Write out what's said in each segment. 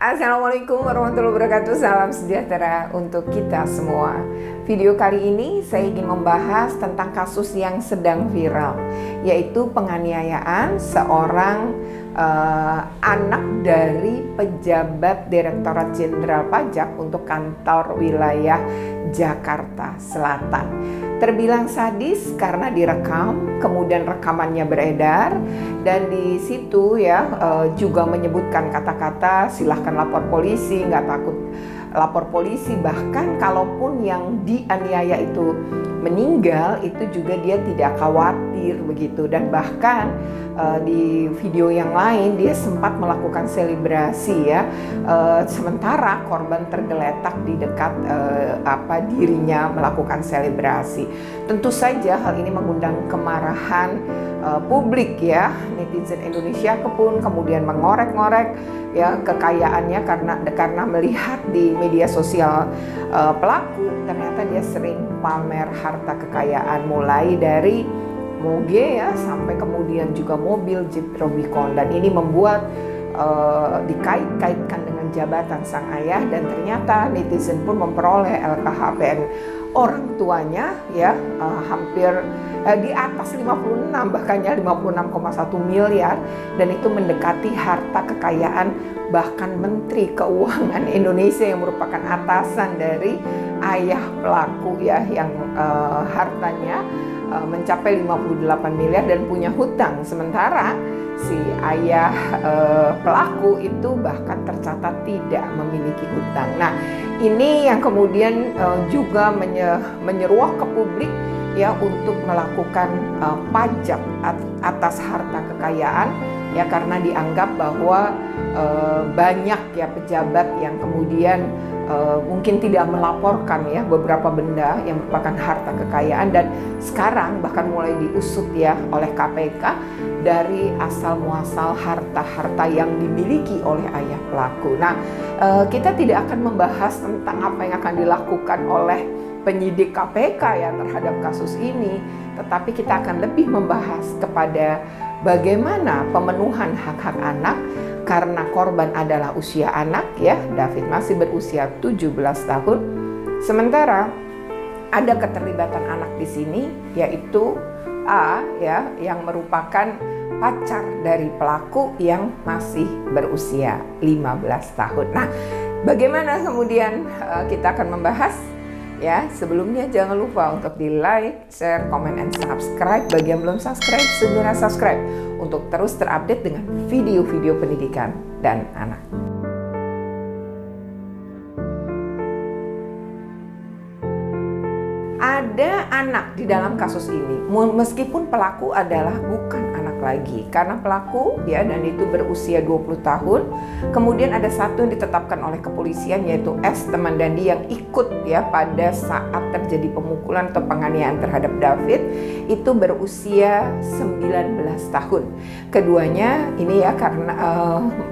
Assalamualaikum warahmatullahi wabarakatuh. Salam sejahtera untuk kita semua. Video kali ini saya ingin membahas tentang kasus yang sedang viral, yaitu penganiayaan seorang anak dari pejabat Direktorat Jenderal Pajak untuk kantor wilayah Jakarta Selatan. Terbilang sadis karena direkam, kemudian rekamannya beredar, dan di situ juga menyebutkan kata-kata silahkan lapor polisi, nggak takut lapor polisi. Bahkan kalaupun yang dianiaya itu meninggal, itu juga dia tidak khawatir begitu. Dan bahkan di video yang lain dia sempat melakukan selebrasi sementara korban tergeletak di dekat dirinya melakukan selebrasi. Tentu saja hal ini mengundang kemarahan publik netizen Indonesia pun kemudian mengorek-ngorek kekayaannya karena melihat di media sosial pelaku ternyata dia sering pamer harta kekayaan, mulai dari moge sampai kemudian juga mobil Jeep Rubicon, dan ini membuat dikait-kaitkan dengan jabatan sang ayah, dan ternyata netizen pun memperoleh LKHPN orang tuanya hampir di atas 56, bahkan 56,1 miliar, dan itu mendekati harta kekayaan bahkan Menteri Keuangan Indonesia yang merupakan atasan dari ayah pelaku yang hartanya mencapai 58 miliar dan punya hutang. Sementara si ayah pelaku itu bahkan tercatat tidak memiliki hutang. Nah, ini yang kemudian juga menyeruak ke publik untuk melakukan pajak atas harta kekayaan karena dianggap bahwa banyak pejabat yang kemudian mungkin tidak melaporkan beberapa benda yang merupakan harta kekayaan, dan sekarang bahkan mulai diusut oleh KPK dari asal muasal harta-harta yang dimiliki oleh ayah pelaku. Nah, kita tidak akan membahas tentang apa yang akan dilakukan oleh penyidik KPK terhadap kasus ini, tetapi kita akan lebih membahas kepada bagaimana pemenuhan hak-hak anak karena korban adalah usia anak David masih berusia 17 tahun. Sementara ada keterlibatan anak di sini, yaitu A yang merupakan pacar dari pelaku yang masih berusia 15 tahun. Nah, bagaimana kemudian kita akan membahas? Sebelumnya jangan lupa untuk di like, share, comment, and subscribe. Bagi yang belum subscribe, segera subscribe untuk terus terupdate dengan video-video pendidikan dan anak. Ada anak di dalam kasus ini, meskipun pelaku adalah bukan anak lagi, karena pelaku dan itu berusia 20 tahun. Kemudian ada satu yang ditetapkan oleh kepolisian, yaitu S, teman Dandi yang ikut pada saat terjadi pemukulan atau penganiayaan terhadap David, itu berusia 19 tahun. Keduanya ini karena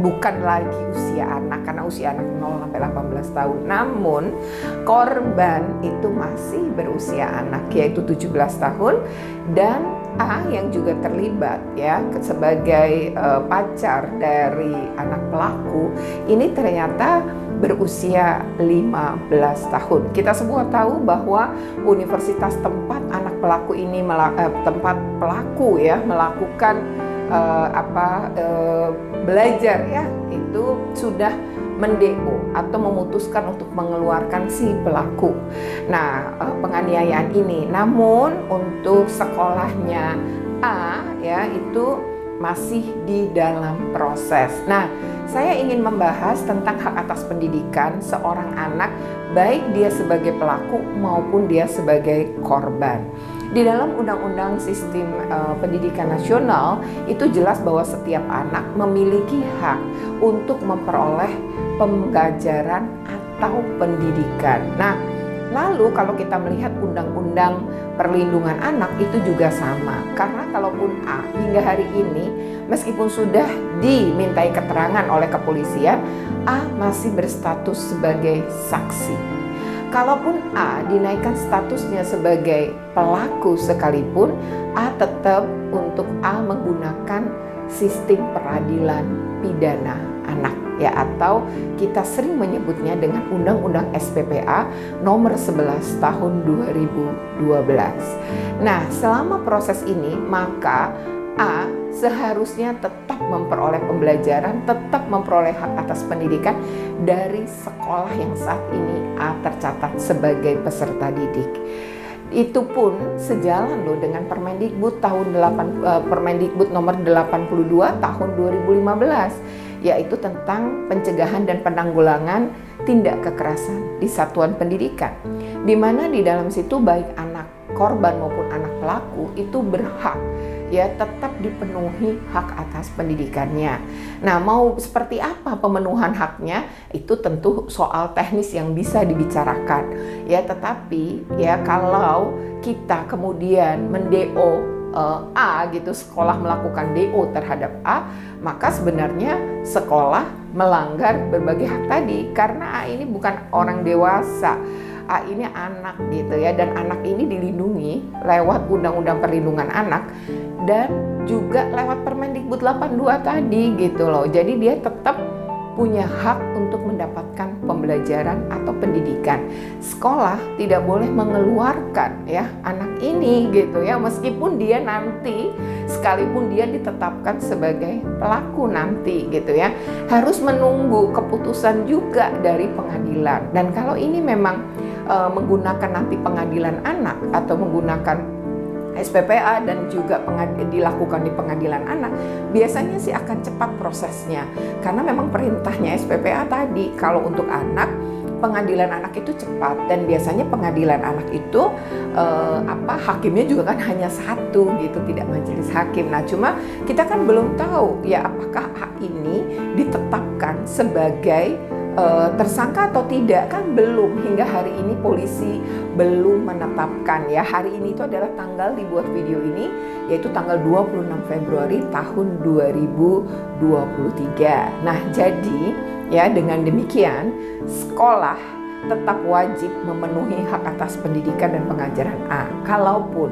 bukan lagi usia anak, karena usia anak 0 sampai 18 tahun. Namun korban itu masih berusia anak, yaitu 17 tahun, dan A yang juga terlibat sebagai pacar dari anak pelaku ini ternyata berusia 15 tahun. Kita semua tahu bahwa universitas tempat anak pelaku ini tempat pelaku melakukan belajar itu sudah mendeo atau memutuskan untuk mengeluarkan si pelaku. Nah, penganiayaan ini, namun untuk sekolahnya A itu masih di dalam proses. Nah, saya ingin membahas tentang hak atas pendidikan seorang anak, baik dia sebagai pelaku maupun dia sebagai korban. Di dalam Undang-Undang Sistem Pendidikan Nasional itu jelas bahwa setiap anak memiliki hak untuk memperoleh pembelajaran atau pendidikan. Nah, lalu kalau kita melihat Undang-Undang Perlindungan Anak itu juga sama, karena kalaupun A hingga hari ini meskipun sudah dimintai keterangan oleh kepolisian, A masih berstatus sebagai saksi. Kalaupun A dinaikkan statusnya sebagai pelaku sekalipun, A tetap untuk A menggunakan sistem peradilan pidana anak. ya, atau kita sering menyebutnya dengan Undang-Undang SPPA nomor 11 tahun 2012. Nah, selama proses ini maka A seharusnya tetap memperoleh pembelajaran, tetap memperoleh hak atas pendidikan dari sekolah yang saat ini A tercatat sebagai peserta didik. Itu pun sejalan loh dengan Permendikbud Permendikbud nomor 82 tahun 2015, yaitu tentang pencegahan dan penanggulangan tindak kekerasan di satuan pendidikan, di mana di dalam situ baik anak korban maupun anak pelaku itu berhak ya tetap dipenuhi hak atas pendidikannya. Nah, mau seperti apa pemenuhan haknya itu tentu soal teknis yang bisa dibicarakan ya, tetapi ya kalau kita kemudian mendeo A gitu, sekolah melakukan DO terhadap A, maka sebenarnya sekolah melanggar berbagai hak tadi, karena A ini bukan orang dewasa, A ini anak gitu ya, dan anak ini dilindungi lewat Undang-Undang Perlindungan Anak dan juga lewat Permendikbud 82 tadi gitu loh. Jadi dia tetap punya hak untuk mendapatkan pembelajaran atau pendidikan. Sekolah tidak boleh mengeluarkan ya anak ini gitu ya, meskipun dia nanti sekalipun dia ditetapkan sebagai pelaku nanti gitu ya, harus menunggu keputusan juga dari pengadilan. Dan kalau ini memang menggunakan nanti pengadilan anak atau menggunakan SPPA dan juga dilakukan di pengadilan anak, biasanya sih akan cepat prosesnya, karena memang perintahnya SPPA tadi kalau untuk anak, pengadilan anak itu cepat, dan biasanya pengadilan anak itu hakimnya juga kan hanya satu gitu, tidak majelis hakim. Nah, cuma kita kan belum tahu ya apakah hak ini ditetapkan sebagai tersangka atau tidak, kan belum, hingga hari ini polisi belum menetapkan ya. Hari ini itu adalah tanggal dibuat video ini, yaitu tanggal 26 Februari tahun 2023. Nah, jadi ya dengan demikian sekolah tetap wajib memenuhi hak atas pendidikan dan pengajaran A. Kalaupun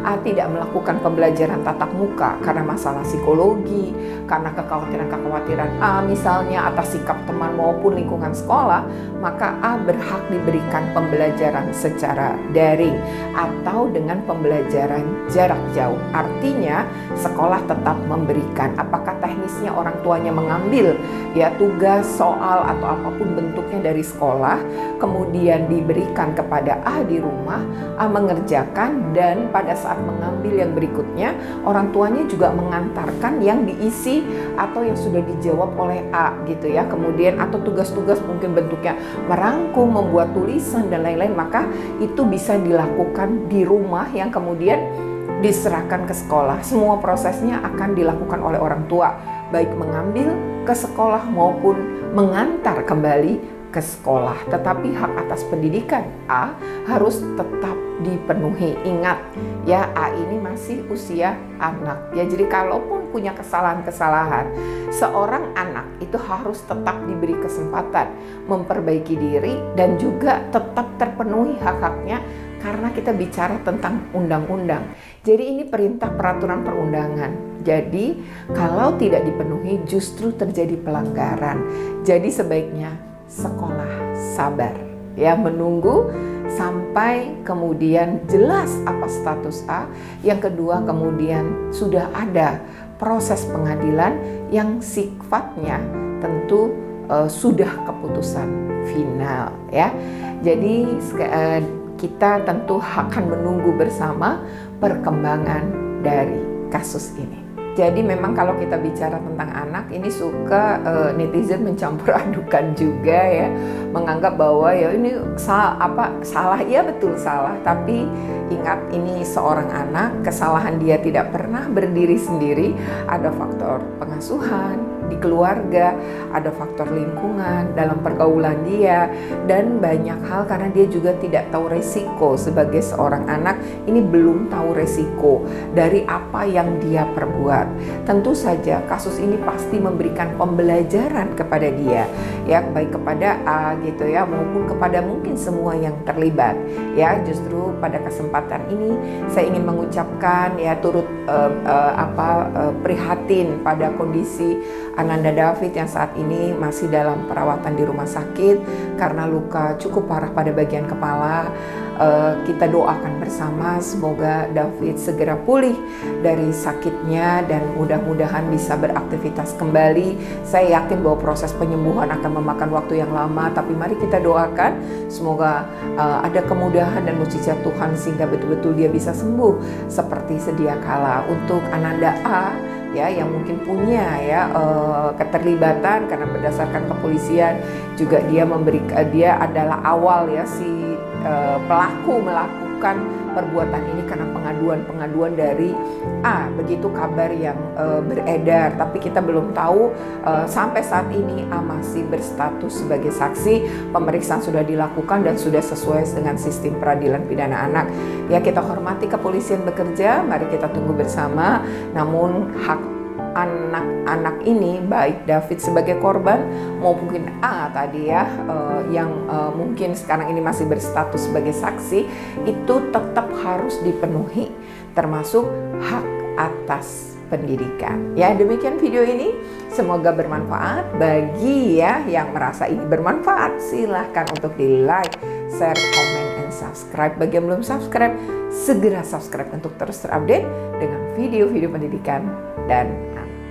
A tidak melakukan pembelajaran tatap muka karena masalah psikologi, karena kekhawatiran A misalnya atas sikap teman maupun lingkungan sekolah, maka A berhak diberikan pembelajaran secara daring atau dengan pembelajaran jarak jauh. Artinya sekolah tetap memberikan, apakah teknisnya orang tuanya mengambil ya tugas, soal atau apapun bentuknya dari sekolah, kemudian diberikan kepada A di rumah, A mengerjakan, dan pada saat mengambil yang berikutnya orang tuanya juga mengantarkan yang diisi atau yang sudah dijawab oleh A gitu ya, kemudian atau tugas-tugas mungkin bentuknya merangkum, membuat tulisan dan lain-lain, maka itu bisa dilakukan di rumah yang kemudian diserahkan ke sekolah. Semua prosesnya akan dilakukan oleh orang tua, baik mengambil ke sekolah maupun mengantar kembali ke sekolah. Tetapi hak atas pendidikan A harus tetap dipenuhi. Ingat ya, A ini masih usia anak ya, jadi kalaupun punya kesalahan-kesalahan, seorang anak itu harus tetap diberi kesempatan memperbaiki diri dan juga tetap terpenuhi hak-haknya, karena kita bicara tentang undang-undang. Jadi ini perintah peraturan perundangan. Jadi kalau tidak dipenuhi justru terjadi pelanggaran. Jadi sebaiknya sekolah sabar ya, menunggu sampai kemudian jelas apa status A. Yang kedua, kemudian sudah ada proses pengadilan yang sifatnya tentu sudah keputusan final ya. Jadi kita tentu akan menunggu bersama perkembangan dari kasus ini. Jadi memang kalau kita bicara tentang anak ini suka netizen mencampur adukan juga ya, menganggap bahwa ya ini salah, iya betul salah, tapi ingat ini seorang anak, kesalahan dia tidak pernah berdiri sendiri, ada faktor pengasuhan di keluarga, ada faktor lingkungan dalam pergaulan dia, dan banyak hal karena dia juga tidak tahu resiko. Sebagai seorang anak ini belum tahu resiko dari apa yang dia perbuat. Tentu saja kasus ini pasti memberikan pembelajaran kepada dia ya, baik kepada A gitu ya maupun kepada mungkin semua yang terlibat ya. Justru pada kesempatan ini saya ingin mengucapkan ya turut prihatin pada kondisi Ananda David yang saat ini masih dalam perawatan di rumah sakit karena luka cukup parah pada bagian kepala. Kita doakan bersama semoga David segera pulih dari sakitnya dan mudah-mudahan bisa beraktivitas kembali. Saya yakin bahwa proses penyembuhan akan memakan waktu yang lama, tapi mari kita doakan semoga ada kemudahan dan mukjizat Tuhan sehingga betul-betul dia bisa sembuh seperti sedia kala. Untuk Ananda A ya yang mungkin punya ya keterlibatan karena berdasarkan kepolisian juga dia adalah awal ya si pelaku melakukan perbuatan ini karena pengaduan dari A, begitu kabar yang beredar, tapi kita belum tahu sampai saat ini A masih berstatus sebagai saksi. Pemeriksaan sudah dilakukan dan sudah sesuai dengan sistem peradilan pidana anak. Ya, kita hormati kepolisian bekerja, mari kita tunggu bersama. Namun hak anak-anak ini baik David sebagai korban maupun A tadi ya yang mungkin sekarang ini masih berstatus sebagai saksi itu tetap harus dipenuhi termasuk hak atas pendidikan. Ya, demikian video ini, semoga bermanfaat bagi ya yang merasa ini bermanfaat. Silahkan untuk di like, share, komen, and subscribe. Bagi yang belum subscribe, segera subscribe untuk terus terupdate dengan video-video pendidikan dan